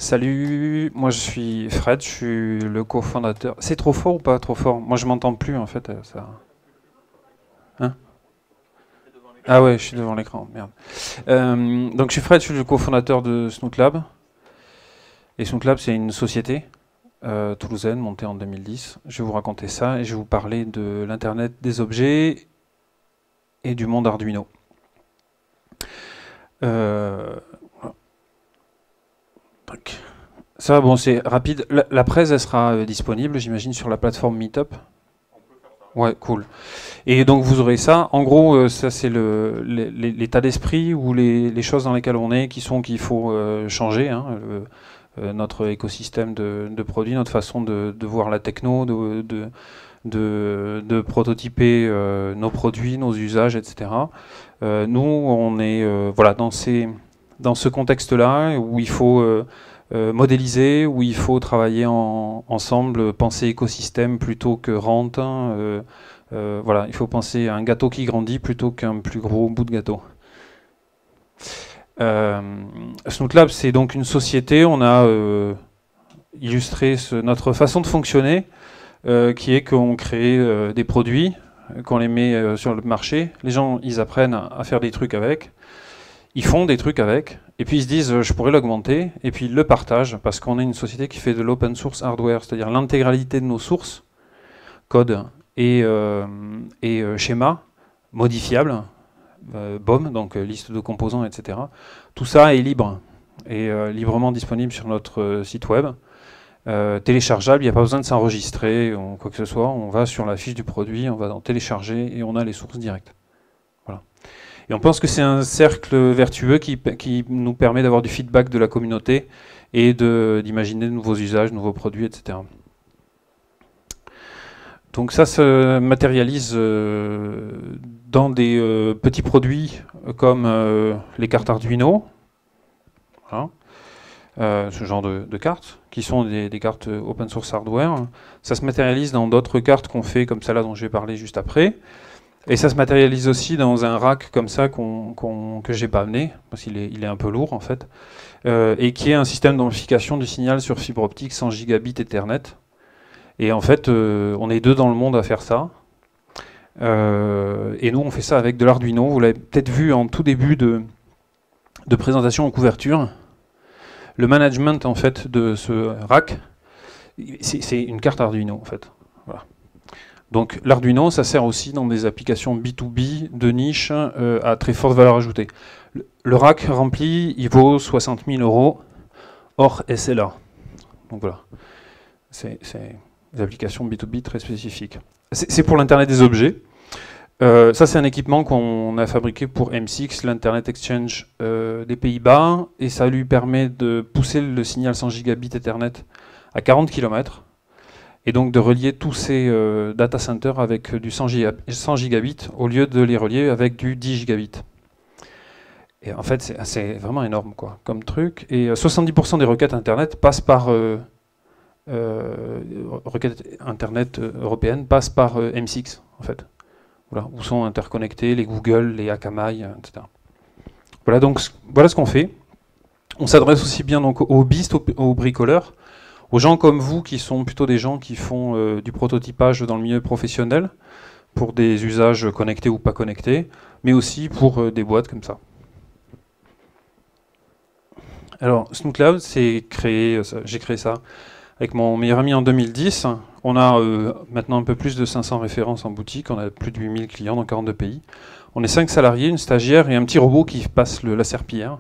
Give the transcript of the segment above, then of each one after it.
Salut, moi je suis Fred, je suis le cofondateur. C'est trop fort ou pas trop fort? Moi je m'entends plus en fait. Ça. Hein? Ah ouais, je suis devant l'écran, merde. Donc je suis Fred, je suis le cofondateur de Snoot Lab. Et Snoot Lab c'est une société toulousaine montée en 2010. Je vais vous raconter ça et je vais vous parler de l'Internet des objets et du monde Arduino. Donc, ça, bon, c'est rapide. La presse, elle sera disponible, j'imagine, sur la plateforme Meetup. Ouais, cool. Et donc vous aurez ça. En gros, ça c'est l'état d'esprit ou les choses dans lesquelles on est, qu'il faut changer. Hein, notre écosystème de produits, notre façon de voir la techno, de prototyper nos produits, nos usages, etc. Nous, on est voilà dans ce contexte-là où il faut modéliser, où il faut travailler ensemble, penser écosystème plutôt que rente. Hein, voilà, il faut penser à un gâteau qui grandit plutôt qu'un plus gros bout de gâteau. Snoot Lab, c'est donc une société. On a illustré notre façon de fonctionner, qui est qu'on crée des produits, qu'on les met sur le marché. Les gens, ils apprennent à faire des trucs avec. Ils font des trucs avec, et puis ils se disent je pourrais l'augmenter, et puis ils le partagent, parce qu'on est une société qui fait de l'open source hardware, c'est-à-dire l'intégralité de nos sources, code et schémas modifiables, BOM, donc liste de composants, etc. Tout ça est libre, et librement disponible sur notre site web. Téléchargeable, il n'y a pas besoin de s'enregistrer, ou quoi que ce soit, on va sur la fiche du produit, on va dans télécharger, et on a les sources directes. Voilà. Et on pense que c'est un cercle vertueux qui nous permet d'avoir du feedback de la communauté et d'imaginer de nouveaux usages, nouveaux produits, etc. Donc ça se matérialise dans des petits produits comme les cartes Arduino, voilà. Ce genre de cartes, qui sont des cartes open source hardware. Ça se matérialise dans d'autres cartes qu'on fait, comme celle-là dont je vais parler juste après. Et ça se matérialise aussi dans un rack comme ça que j'ai pas amené, parce qu'il est un peu lourd en fait, et qui est un système d'amplification du signal sur fibre optique 100 gigabits Ethernet. Et en fait, on est deux dans le monde à faire ça. Et nous, on fait ça avec de l'Arduino. Vous l'avez peut-être vu en tout début de présentation en couverture. Le management en fait de ce rack, c'est une carte Arduino en fait. Voilà. Donc l'Arduino, ça sert aussi dans des applications B2B de niche à très forte valeur ajoutée. Le rack rempli, il vaut 60 000 € hors SLA. Donc voilà, c'est des applications B2B très spécifiques. C'est pour l'Internet des objets. Ça, c'est un équipement qu'on a fabriqué pour M6, l'Internet Exchange des Pays-Bas, et ça lui permet de pousser le signal 100 gigabits Ethernet à 40 km. Et donc de relier tous ces data centers avec du 100 gigabits au lieu de les relier avec du 10 gigabits. Et en fait, c'est vraiment énorme quoi, comme truc. Et 70% des requêtes Internet passent par requêtes Internet européennes passent par M6 en fait. Voilà, où sont interconnectés les Google, les Akamai, etc. Voilà donc voilà ce qu'on fait. On s'adresse aussi bien donc aux hobbyistes, aux bricoleurs, aux gens comme vous qui sont plutôt des gens qui font du prototypage dans le milieu professionnel pour des usages connectés ou pas connectés, mais aussi pour des boîtes comme ça. Alors, Snoot Lab, j'ai créé ça avec mon meilleur ami en 2010. On a maintenant un peu plus de 500 références en boutique, on a plus de 8000 clients dans 42 pays. On est 5 salariés, une stagiaire et un petit robot qui passe la serpillière,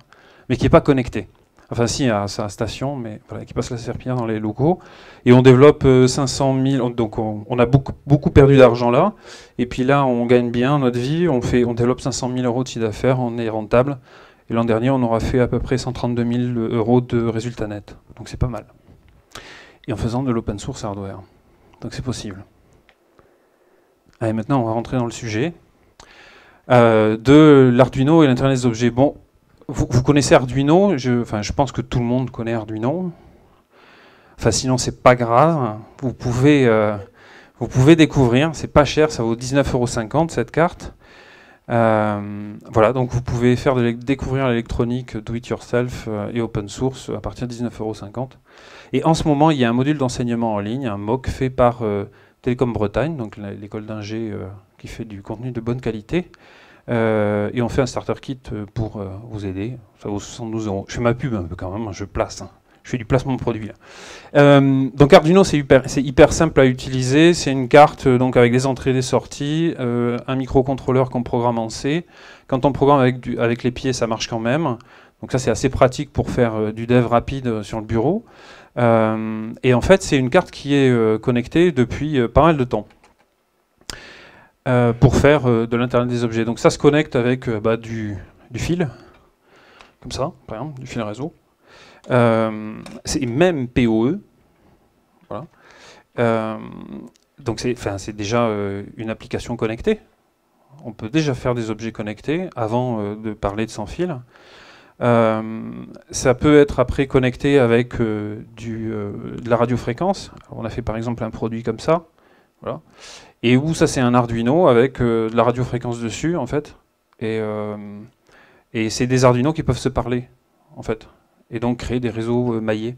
mais qui n'est pas connecté. Enfin si, à sa station, mais voilà, qui passe la serpillière dans les locaux. Et on développe 500 000, donc on a beaucoup perdu d'argent là. Et puis là, on gagne bien notre vie, on développe 500 000 € de chiffre d'affaires, on est rentable. Et l'an dernier, on aura fait à peu près 132 000 € de résultats nets. Donc c'est pas mal. Et en faisant de l'open source hardware. Donc c'est possible. Allez, maintenant, on va rentrer dans le sujet. De l'Arduino et l'Internet des objets. Bon, vous connaissez Arduino, je pense que tout le monde connaît Arduino. Enfin, sinon, c'est pas grave. Vous pouvez découvrir, c'est pas cher, ça vaut 19,50 € cette carte. Voilà, donc vous pouvez faire découvrir l'électronique do it yourself et open source à partir de 19,50 €. Et en ce moment, il y a un module d'enseignement en ligne, un MOOC fait par Télécom Bretagne, donc l'école d'ingé qui fait du contenu de bonne qualité. Et on fait un starter kit pour vous aider. Ça vaut 72 €. Je fais ma pub un peu quand même, je place. Je fais du placement de produit là. Donc Arduino, c'est hyper simple à utiliser. C'est une carte donc avec des entrées et des sorties, un microcontrôleur qu'on programme en C. Quand on programme avec les pieds, ça marche quand même. Donc ça, c'est assez pratique pour faire du dev rapide sur le bureau. Et en fait, c'est une carte qui est connectée depuis pas mal de temps pour faire de l'Internet des objets. Donc ça se connecte avec du fil, comme ça, par exemple, du fil réseau. C'est même PoE. Voilà. Donc c'est déjà une application connectée. On peut déjà faire des objets connectés avant de parler de sans fil. Ça peut être après connecté avec de la radiofréquence. Alors, on a fait par exemple un produit comme ça. Voilà. Et où ça c'est un Arduino avec de la radiofréquence dessus en fait. Et c'est des Arduino qui peuvent se parler en fait. Et donc créer des réseaux maillés.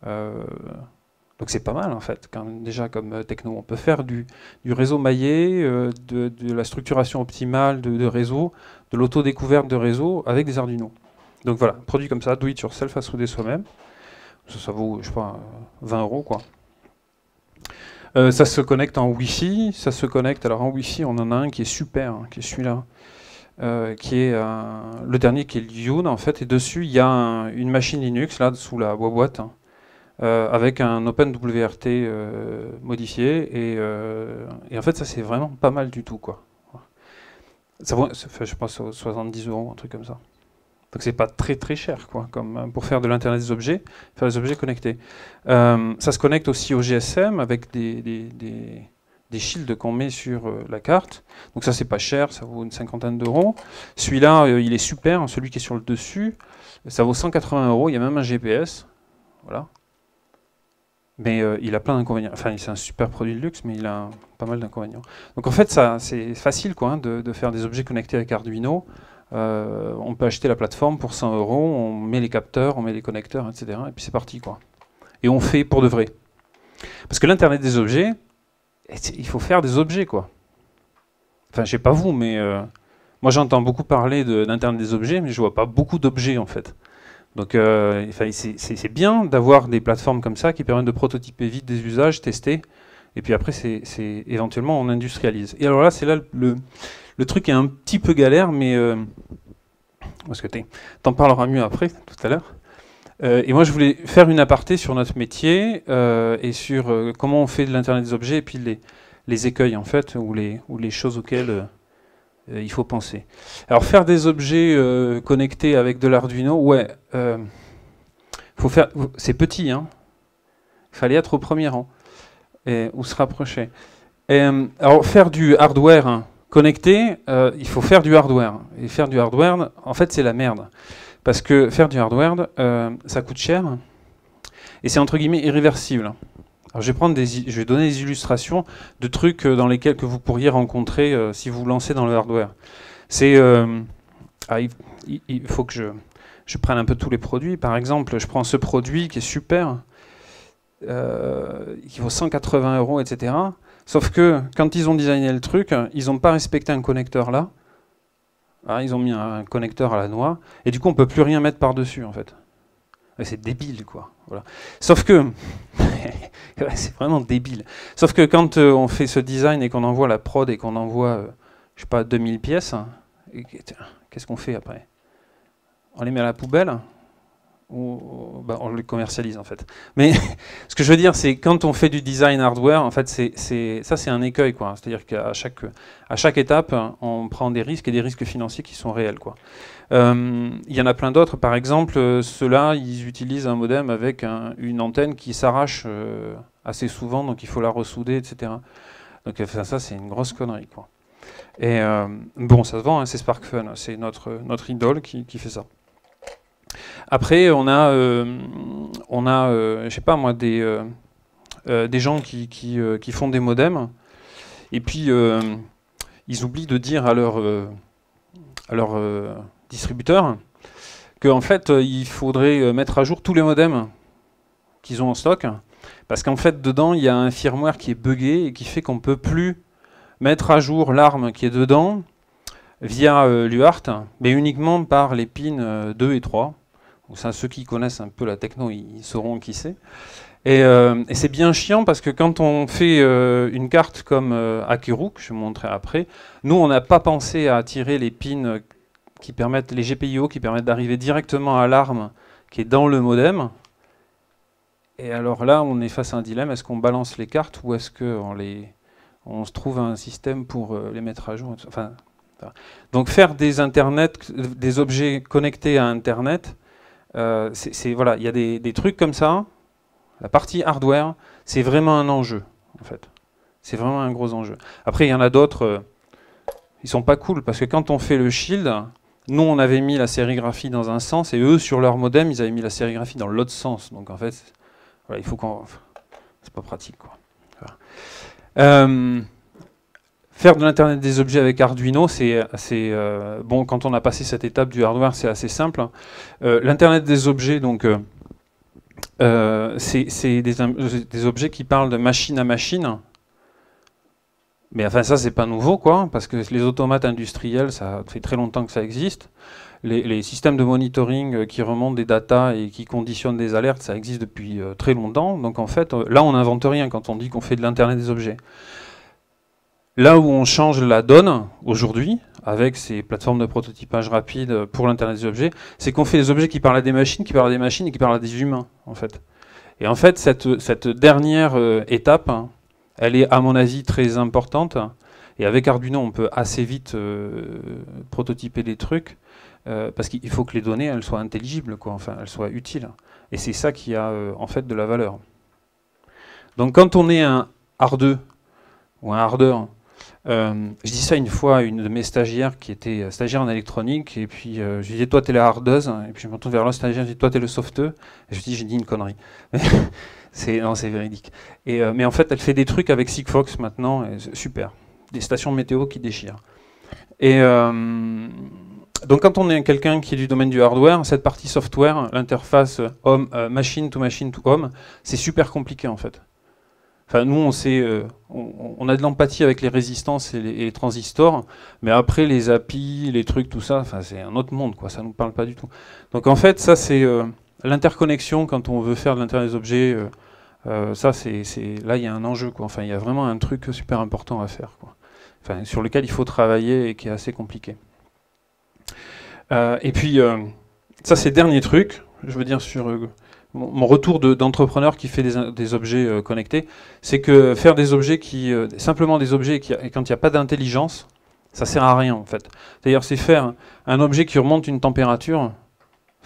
Donc c'est pas mal en fait, déjà comme techno. On peut faire du réseau maillé, de la structuration optimale de réseau, de l'auto-découverte de réseau avec des Arduino. Donc voilà, produit comme ça, do it yourself à souder soi-même. Ça vaut, je sais pas, 20 € quoi. Ça se connecte en Wi-Fi, ça se connecte, alors en Wi-Fi on en a un qui est super, hein, qui est celui-là. Qui est le dernier qui est Lune en fait, et dessus il y a une machine Linux là sous la boîte hein, avec un OpenWRT modifié et en fait ça c'est vraiment pas mal du tout quoi. Ça fait, je pense 70 €, un truc comme ça. Donc c'est pas très très cher quoi, comme pour faire de l'internet des objets, faire des objets connectés. Ça se connecte aussi au GSM avec des shields qu'on met sur la carte. Donc ça c'est pas cher, ça vaut une 50aine d'euros. Celui-là il est super, celui qui est sur le dessus, ça vaut 180 €, il y a même un GPS. Voilà. Mais il a plein d'inconvénients. Enfin c'est un super produit de luxe, mais il a pas mal d'inconvénients. Donc en fait ça c'est facile quoi, hein, de faire des objets connectés avec Arduino. On peut acheter la plateforme pour 100 €, on met les capteurs, on met les connecteurs, etc. Et puis c'est parti quoi. Et on fait pour de vrai. Parce que l'internet des objets, il faut faire des objets, quoi. Enfin, je sais pas vous, mais moi j'entends beaucoup parler d'Internet des objets, mais je vois pas beaucoup d'objets, en fait. Donc c'est bien d'avoir des plateformes comme ça qui permettent de prototyper vite des usages, tester, et puis après, éventuellement, on industrialise. Et alors là, c'est là le truc est un petit peu galère, mais parce que t'en parleras mieux après, tout à l'heure. Et moi, je voulais faire une aparté sur notre métier et sur comment on fait de l'Internet des objets et puis les écueils, en fait, ou les choses auxquelles il faut penser. Alors, faire des objets connectés avec de l'Arduino, ouais, c'est petit, hein. Il fallait être au premier rang ou se rapprocher. Alors, faire du hardware hein, connecté, il faut faire du hardware. Et faire du hardware, en fait, c'est la merde. Parce que faire du hardware, ça coûte cher et c'est entre guillemets irréversible. Alors je vais donner des illustrations de trucs dans lesquels que vous pourriez rencontrer si vous vous lancez dans le hardware. Il faut que je prenne un peu tous les produits. Par exemple, je prends ce produit qui est super, qui vaut 180 €, etc. Sauf que quand ils ont designé le truc, ils n'ont pas respecté un connecteur là. Ah, ils ont mis un connecteur à la noix, et du coup on peut plus rien mettre par-dessus en fait. C'est débile quoi. Voilà. Sauf que, c'est vraiment débile. Sauf que quand on fait ce design et qu'on envoie la prod et qu'on envoie, je sais pas, 2000 pièces, hein, qu'est-ce qu'on fait après? On les met à la poubelle ou on les commercialise en fait. Mais ce que je veux dire, c'est quand on fait du design hardware, en fait, ça c'est un écueil quoi. C'est-à-dire qu'à chaque étape, on prend des risques et des risques financiers qui sont réels quoi. Il y en a plein d'autres. Par exemple, ceux-là, ils utilisent un modem avec une antenne qui s'arrache assez souvent, donc il faut la ressouder, etc. Donc ça c'est une grosse connerie quoi. Et bon, ça se vend, hein, c'est SparkFun, c'est notre idole qui fait ça. Après, on a je sais pas moi, des gens qui font des modems, et puis ils oublient de dire à leur distributeur qu'en fait, il faudrait mettre à jour tous les modems qu'ils ont en stock, parce qu'en fait, dedans, il y a un firmware qui est buggé et qui fait qu'on ne peut plus mettre à jour l'arme qui est dedans via l'UART, mais uniquement par les pins 2 et 3. Donc ça, ceux qui connaissent un peu la techno, ils sauront qui c'est. Et c'est bien chiant parce que quand on fait une carte comme Hakeru, que je vais vous montrer après, nous, on n'a pas pensé à tirer les pins qui permettent, les GPIO qui permettent d'arriver directement à l'arme qui est dans le modem. Et alors là, on est face à un dilemme, est-ce qu'on balance les cartes ou est-ce qu'on se trouve un système pour les mettre à jour, enfin, donc faire des objets connectés à Internet, voilà, il y a des trucs comme ça. La partie hardware, c'est vraiment un enjeu, en fait. C'est vraiment un gros enjeu. Après, il y en a d'autres, ils sont pas cool, parce que quand on fait le shield, nous, on avait mis la sérigraphie dans un sens, et eux, sur leur modem, ils avaient mis la sérigraphie dans l'autre sens. Donc, en fait, voilà, il faut qu'on... C'est pas pratique, quoi. Voilà. Faire de l'Internet des objets avec Arduino, bon, quand on a passé cette étape du hardware, c'est assez simple. L'Internet des objets, donc, c'est des objets qui parlent de machine à machine. Mais enfin, ça, c'est pas nouveau, quoi, parce que les automates industriels, ça fait très longtemps que ça existe. Les systèmes de monitoring qui remontent des datas et qui conditionnent des alertes, ça existe depuis très longtemps. Donc, en fait, là, on n'invente rien quand on dit qu'on fait de l'Internet des objets. Là où on change la donne aujourd'hui, avec ces plateformes de prototypage rapide pour l'Internet des objets, c'est qu'on fait des objets qui parlent à des machines, qui parlent à des machines et qui parlent à des humains, en fait. Et en fait, cette dernière étape, elle est, à mon avis, très importante. Et avec Arduino, on peut assez vite prototyper des trucs, parce qu'il faut que les données, elles soient intelligibles, quoi, enfin, elles soient utiles. Et c'est ça qui a, en fait, de la valeur. Donc, quand on est un R2 ou un harder, je dis ça une fois à une de mes stagiaires qui était stagiaire en électronique, et puis je lui disais, toi t'es la hardeuse, et puis je me retourne vers l'autre stagiaire, je dis, toi t'es le softeux, et je lui dis, j'ai dit une connerie. Non, c'est véridique. Mais en fait, elle fait des trucs avec Sigfox maintenant, et super. Des stations météo qui déchirent. Et donc quand on est quelqu'un qui est du domaine du hardware, cette partie software, l'interface machine to home, c'est super compliqué en fait. Enfin, nous, on a de l'empathie avec les résistances et les transistors, mais après, les API, les trucs, tout ça, enfin, c'est un autre monde, quoi, ça ne nous parle pas du tout. Donc en fait, ça, c'est l'interconnexion quand on veut faire de l'Internet des objets. Ça, là, il y a un enjeu, quoi. Enfin, il y a vraiment un truc super important à faire, quoi. Enfin, sur lequel il faut travailler et qui est assez compliqué. Et puis, ça, c'est le dernier truc, je veux dire, sur... mon retour d'entrepreneur qui fait des objets connectés, c'est que faire des objets simplement des objets quand il n'y a pas d'intelligence, ça sert à rien en fait. D'ailleurs, c'est faire un objet qui remonte une température,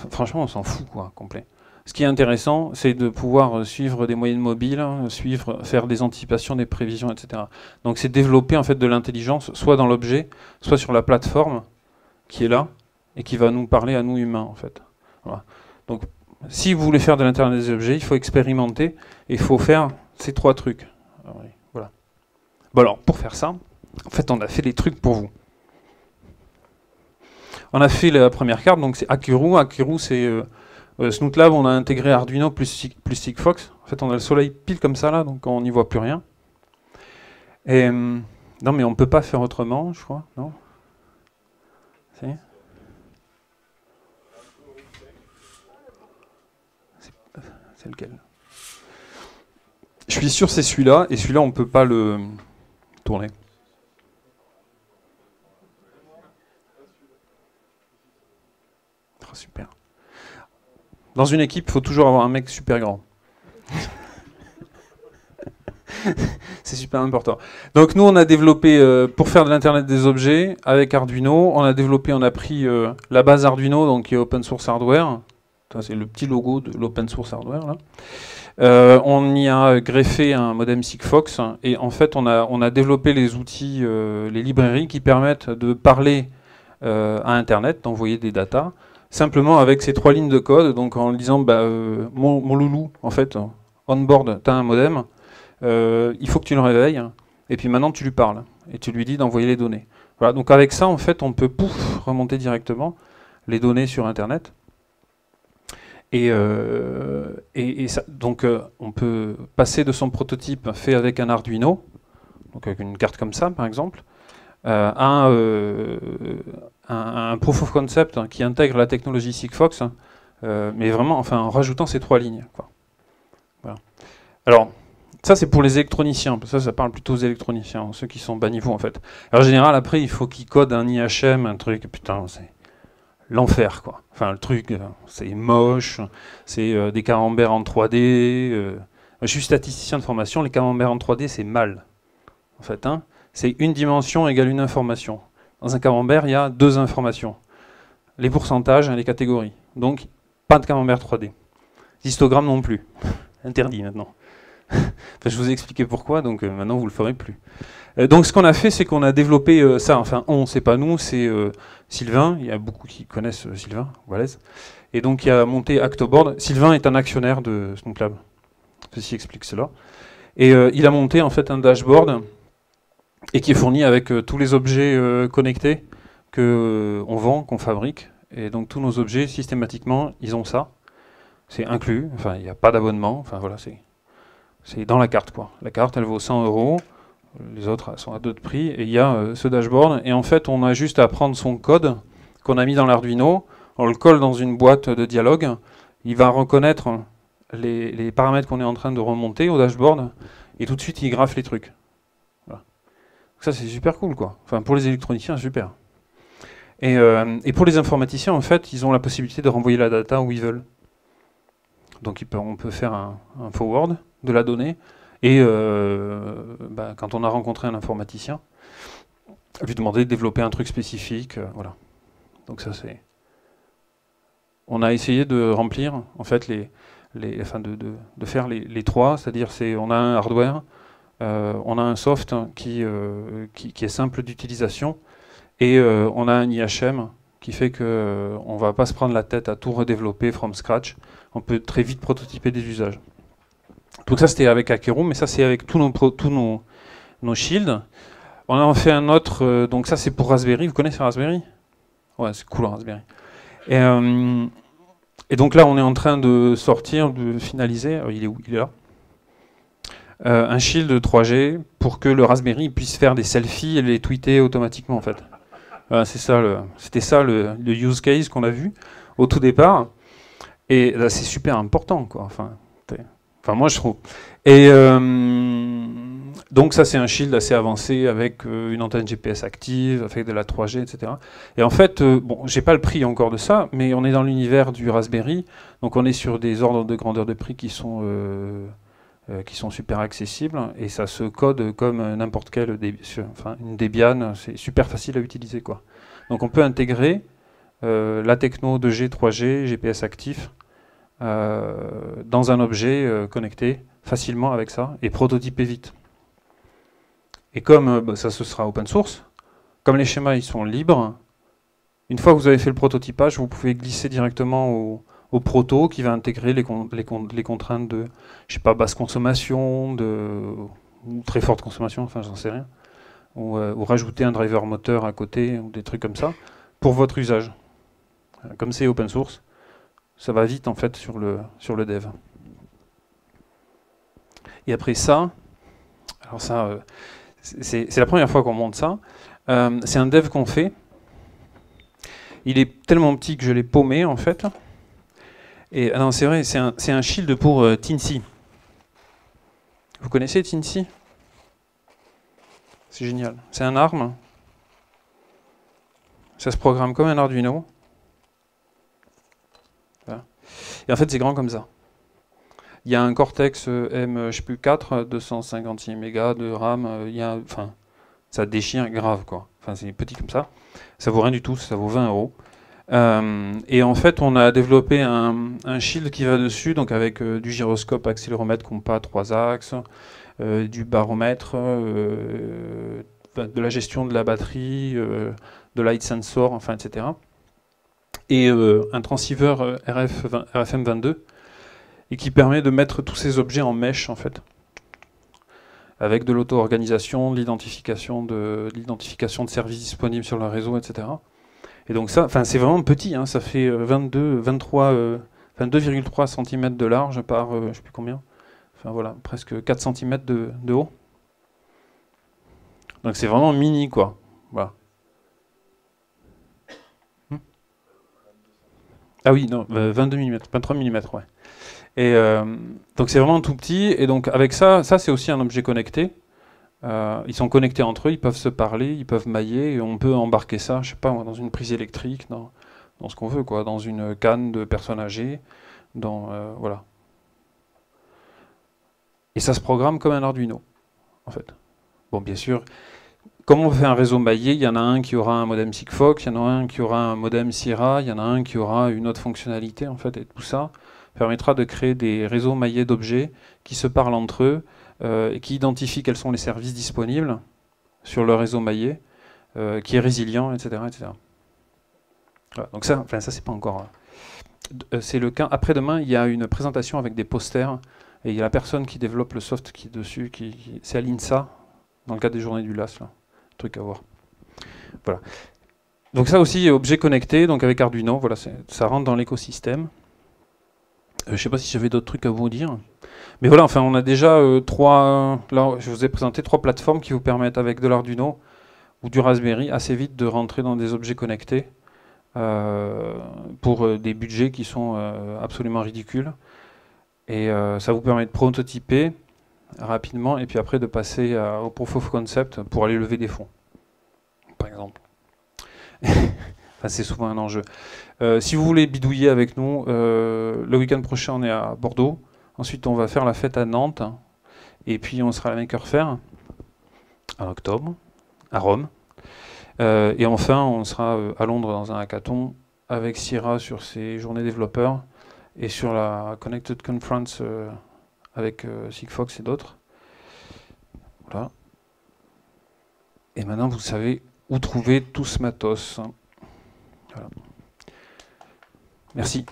franchement, on s'en fout quoi, complet. Ce qui est intéressant, c'est de pouvoir suivre des moyennes mobiles, faire des anticipations, des prévisions, etc. Donc c'est développer en fait de l'intelligence, soit dans l'objet, soit sur la plateforme qui est là et qui va nous parler à nous humains en fait. Voilà. Donc si vous voulez faire de l'Internet des objets, il faut expérimenter et il faut faire ces trois trucs. Voilà. Bon alors, pour faire ça, en fait, on a fait des trucs pour vous. On a fait la première carte, donc c'est Hakeru. Hakeru, c'est Snootlab, on a intégré Arduino plus Sigfox. En fait, on a le soleil pile comme ça, là, donc on n'y voit plus rien. Et, non, mais on ne peut pas faire autrement, je crois, non? Si. C'est lequel? Je suis sûr c'est celui-là, et celui-là on peut pas le tourner. Oh, super. Dans une équipe, il faut toujours avoir un mec super grand. C'est super important. Donc nous on a développé, pour faire de l'Internet des objets, avec Arduino, on a pris la base Arduino, donc qui est open source hardware. C'est le petit logo de l'open source hardware là. On y a greffé un modem Sigfox et en fait on a développé les outils, les librairies qui permettent de parler à Internet, d'envoyer des datas, simplement avec ces 3 lignes de code, donc en disant mon loulou, en fait, on board, tu as un modem, il faut que tu le réveilles, et puis maintenant tu lui parles. et tu lui dis d'envoyer les données. Voilà, donc avec ça, en fait, on peut remonter directement les données sur Internet. Donc on peut passer de son prototype fait avec un Arduino, donc avec une carte comme ça par exemple, à un proof of concept qui intègre la technologie Sigfox, mais vraiment enfin, en rajoutant ces 3 lignes, quoi. Voilà. Alors, ça c'est pour les électroniciens, ça parle plutôt aux électroniciens, ceux qui sont bas niveau en fait. Alors, en général, après, il faut qu'ils codent un IHM, un truc, putain, c'est l'enfer, quoi. Enfin, le truc, c'est moche, c'est des camemberts en 3D. Je suis statisticien de formation, les camemberts en 3D, c'est mal, en fait. Hein. C'est une dimension égale une information. Dans un camembert, il y a 2 informations. Les pourcentages et les catégories. Donc, pas de camembert 3D. Histogramme non plus. Interdit maintenant. Enfin, je vous ai expliqué pourquoi, donc maintenant vous le ferez plus. Donc ce qu'on a fait, c'est qu'on a développé ça, enfin c'est pas nous, c'est Sylvain, il y a beaucoup qui connaissent Sylvain, Wallace, et donc il a monté Actoboard. Sylvain est un actionnaire de Snowclub, ceci explique cela. Et il a monté en fait un dashboard, et qui est fourni avec tous les objets connectés qu'on vend, qu'on fabrique, et donc tous nos objets, systématiquement, ils ont ça. C'est inclus, enfin il n'y a pas d'abonnement, enfin voilà, c'est dans la carte, quoi. La carte, elle vaut 100 €. Les autres sont à d'autres prix. Et il y a ce dashboard. Et en fait, on a juste à prendre son code qu'on a mis dans l'Arduino. On le colle dans une boîte de dialogue. Il va reconnaître les paramètres qu'on est en train de remonter au dashboard. Et tout de suite, il graffe les trucs. Voilà. Ça, c'est super cool, quoi. Enfin, pour les électroniciens, super. Et pour les informaticiens, en fait, ils ont la possibilité de renvoyer la data où ils veulent. Donc on peut faire un forward de la donnée, et quand on a rencontré un informaticien, lui demander de développer un truc spécifique, voilà. Donc ça c'est... On a essayé de remplir, en fait, de faire les 3, c'est-à-dire on a un hardware, on a un soft qui est simple d'utilisation, et on a un IHM qui fait qu'on ne va pas se prendre la tête à tout redévelopper from scratch. On peut très vite prototyper des usages. Donc ça c'était avec Akerum, mais ça c'est avec tous nos shields. On a en fait un autre, donc ça c'est pour Raspberry. Vous connaissez Raspberry? Ouais, c'est cool Raspberry. Et donc là on est en train de sortir, de finaliser, il est où? Il est là. Un shield 3G pour que le Raspberry puisse faire des selfies et les tweeter automatiquement en fait. Voilà, c'était ça le use case qu'on a vu au tout départ. Et là, c'est super important, quoi. Enfin, moi, je trouve. Et donc, ça, c'est un shield assez avancé avec une antenne GPS active, avec de la 3G, etc. Et en fait, bon, j'ai pas le prix encore de ça, mais on est dans l'univers du Raspberry. Donc, on est sur des ordres de grandeur de prix qui sont super accessibles. Et ça se code comme n'importe quelle une Debian. C'est super facile à utiliser, quoi. Donc, on peut intégrer la techno 2G, 3G, GPS actif, dans un objet connecté facilement avec ça et prototyper vite. Et comme ça ce sera open source, comme les schémas ils sont libres, une fois que vous avez fait le prototypage, vous pouvez glisser directement au proto qui va intégrer les contraintes de, je sais pas, basse consommation, ou très forte consommation, enfin j'en sais rien, ou rajouter un driver moteur à côté, ou des trucs comme ça, pour votre usage. Comme c'est open source, ça va vite en fait sur le dev. Et après ça, alors ça, c'est la première fois qu'on monte ça. C'est un dev qu'on fait. Il est tellement petit que je l'ai paumé en fait. Et non, c'est vrai, c'est un shield pour Teensy. Vous connaissez Teensy? C'est génial. C'est un ARM. Ça se programme comme un Arduino. Voilà. Et en fait, c'est grand comme ça. Il y a un Cortex M, je sais plus, 4, 256 mégas de RAM. Enfin, ça déchire grave, quoi. Enfin, c'est petit comme ça. Ça vaut rien du tout, ça vaut 20 €. Et en fait, on a développé un shield qui va dessus, donc avec du gyroscope, accéléromètre, compas, 3 axes, du baromètre, de la gestion de la batterie, de light sensor, enfin, etc. Et un transceiver RFM22, et qui permet de mettre tous ces objets en mesh, en fait. avec de l'auto-organisation, de l'identification de services disponibles sur le réseau, etc. Et donc ça, enfin c'est vraiment petit, hein, ça fait 22,3 cm de large par, je sais plus combien, enfin voilà, presque 4 cm de haut. Donc c'est vraiment mini, quoi. Voilà. Ah oui, non, 22 mm, 23 mm, ouais. Et donc c'est vraiment tout petit, et donc avec ça c'est aussi un objet connecté. Ils sont connectés entre eux, ils peuvent se parler, ils peuvent mailler, et on peut embarquer ça, je sais pas, dans une prise électrique, dans ce qu'on veut, quoi, dans une canne de personnes âgées, voilà. Et ça se programme comme un Arduino, en fait. Bon, bien sûr, comme on fait un réseau maillé, il y en a un qui aura un modem Sigfox, il y en a un qui aura un modem Sierra, il y en a un qui aura une autre fonctionnalité, en fait, et tout ça permettra de créer des réseaux maillés d'objets qui se parlent entre eux, et qui identifient quels sont les services disponibles sur le réseau maillé, qui est résilient, etc. etc. Voilà, donc ça, enfin, ça c'est pas encore... c'est le cas. Après-demain, il y a une présentation avec des posters, et il y a la personne qui développe le soft qui est dessus, c'est à l'INSA, dans le cadre des journées du LAS, là. Truc à voir. Voilà. Donc ça aussi, objet connecté, donc avec Arduino, voilà, ça rentre dans l'écosystème. Je ne sais pas si j'avais d'autres trucs à vous dire. Mais voilà, enfin, on a déjà là, je vous ai présenté 3 plateformes qui vous permettent, avec de l'Arduino ou du Raspberry, assez vite de rentrer dans des objets connectés pour des budgets qui sont absolument ridicules. Et ça vous permet de prototyper rapidement et puis après de passer au proof of concept pour aller lever des fonds, par exemple. Enfin, c'est souvent un enjeu. Si vous voulez bidouiller avec nous, le week-end prochain on est à Bordeaux. Ensuite, on va faire la fête à Nantes. Et puis, on sera à la Maker Faire en octobre, à Rome. Et enfin, on sera à Londres dans un hackathon avec Sierra sur ses journées développeurs et sur la Connected Conference avec Sigfox et d'autres. Voilà. Et maintenant, vous savez où trouver tout ce matos. Voilà. Merci.